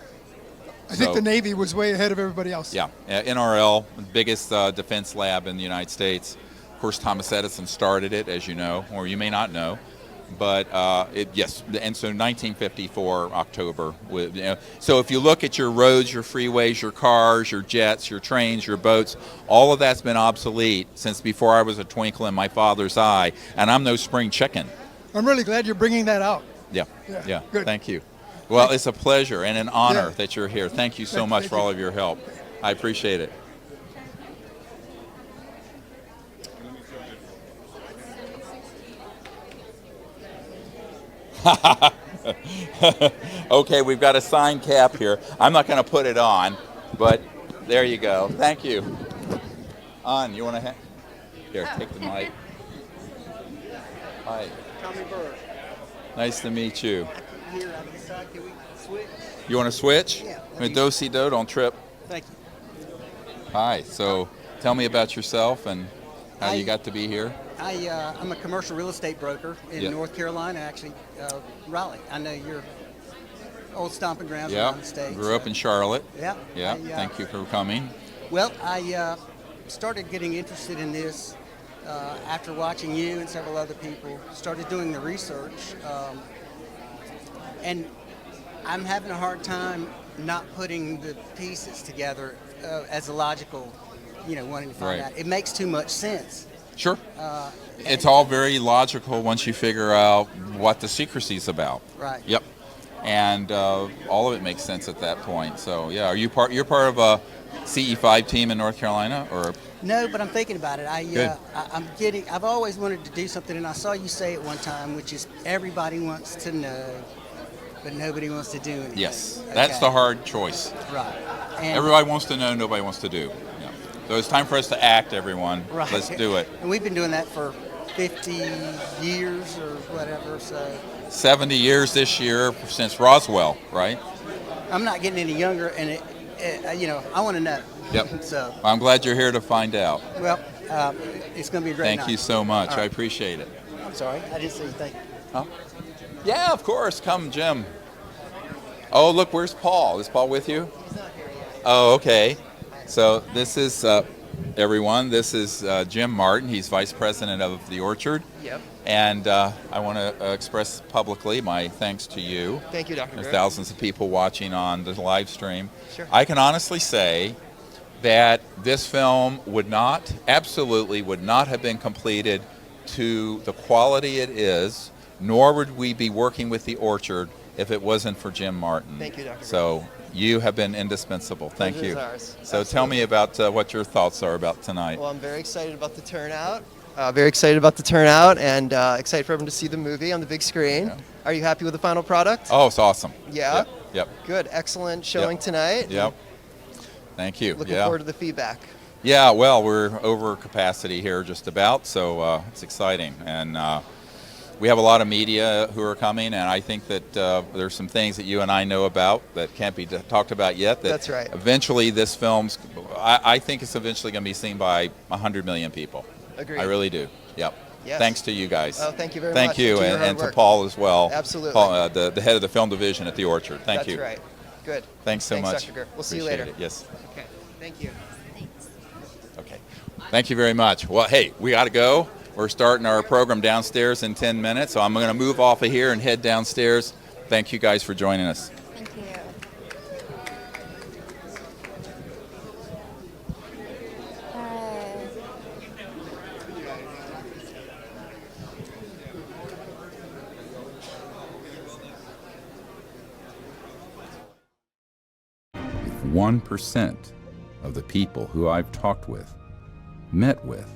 I think the Navy was way ahead of everybody else. Yeah. NRL, biggest defense lab in the United States. Of course, Thomas Edison started it, as you know, or you may not know. But yes, and so 1954 October. So if you look at your roads, your freeways, your cars, your jets, your trains, your boats, all of that's been obsolete since before I was a twinkle in my father's eye, and I'm no spring chicken. I'm really glad you're bringing that out. Yeah. Good. Thank you. Well, it's a pleasure and an honor that you're here. Thank you so much for all of your help. I appreciate it. Okay, we've got a sign cap here. I'm not going to put it on, but there you go. Thank you. You want to here, take the mic. Hi. Tommy Burr. Nice to meet you. Here, on this side, can we switch? You want to switch? Yeah. Do-si-do, don't trip. Thank you. Hi, so tell me about yourself and how you got to be here. I'm a commercial real estate broker in North Carolina, actually, Raleigh. I know your old stomping grounds around the state. Grew up in Charlotte. Yeah. Thank you for coming. Well, I started getting interested in this after watching you and several other people. Started doing the research, and I'm having a hard time not putting the pieces together as a logical, wanting to find out. It makes too much sense. Sure. It's all very logical once you figure out what the secrecy's about. Right. Yep. And all of it makes sense at that point. So yeah, you're part of a CE5 team in North Carolina, or? No, but I'm thinking about it. I've always wanted to do something, and I saw you say it one time, which is everybody wants to know, but nobody wants to do anything. Yes, that's the hard choice. Right. And everybody wants to know, nobody wants to do. Yeah. So it's time for us to act, everyone. Right. Let's do it. And we've been doing that for 50 years or whatever, so. 70 years this year since Roswell, right? I'm not getting any younger, and I want to know. Yep. So. I'm glad you're here to find out. Well, it's going to be a great night. Thank you so much. Right. I appreciate it. I'm sorry, I didn't see you. Thank you. Huh? Yeah, of course. Come, Jim. Oh, look, where's Paul? Is Paul with you? He's not here yet. Oh, okay. So this is, everyone, this is Jim Martin. He's Vice President of the Orchard. Yep. And I want to express publicly my thanks to you. Thank you, Dr. There's Greer. thousands of people watching on the live stream. Sure. I can honestly say that this film absolutely would not have been completed to the quality it is, nor would we be working with the Orchard if it wasn't for Jim Martin. Thank you, Dr. Greer. So you have been indispensable. Thank Pleasure you. is ours. So tell me about what your thoughts are about tonight. Well, I'm very excited about the turnout. And excited for everyone to see the movie on the big screen. Yeah. Are you happy with the final product? Oh, it's awesome. Yeah? Yep. Good. Excellent showing tonight. Yep. Thank you. Looking forward to the feedback. Yeah, well, we're over capacity here just about, so it's exciting. And we have a lot of media who are coming, and I think that there's some things that you and I know about that can't be talked about yet. That's right. Eventually, this film's, I think it's eventually going to be seen by 100 million people. Agreed. I really do. Yep. Yes. Thanks to you guys. Oh, thank you very Thank much. you, To your hard and to work. Paul as well. Absolutely. Paul, the head of the film division at the Orchard. Thank you. That's right. Good. Thanks so much. Dr. Greer. We'll see you Appreciate later. it. Yes. Okay. Thank you. Okay. Thank you very much. Well, hey, we got to go. We're starting our program downstairs in 10 minutes, so I'm going to move off of here and head downstairs. Thank you guys for joining us. Thank you. If 1% of the people who I've talked with, met with,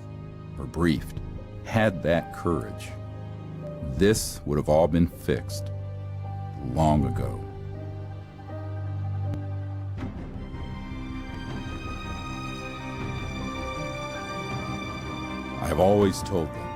or briefed had that courage, this would have all been fixed long ago. I have always told them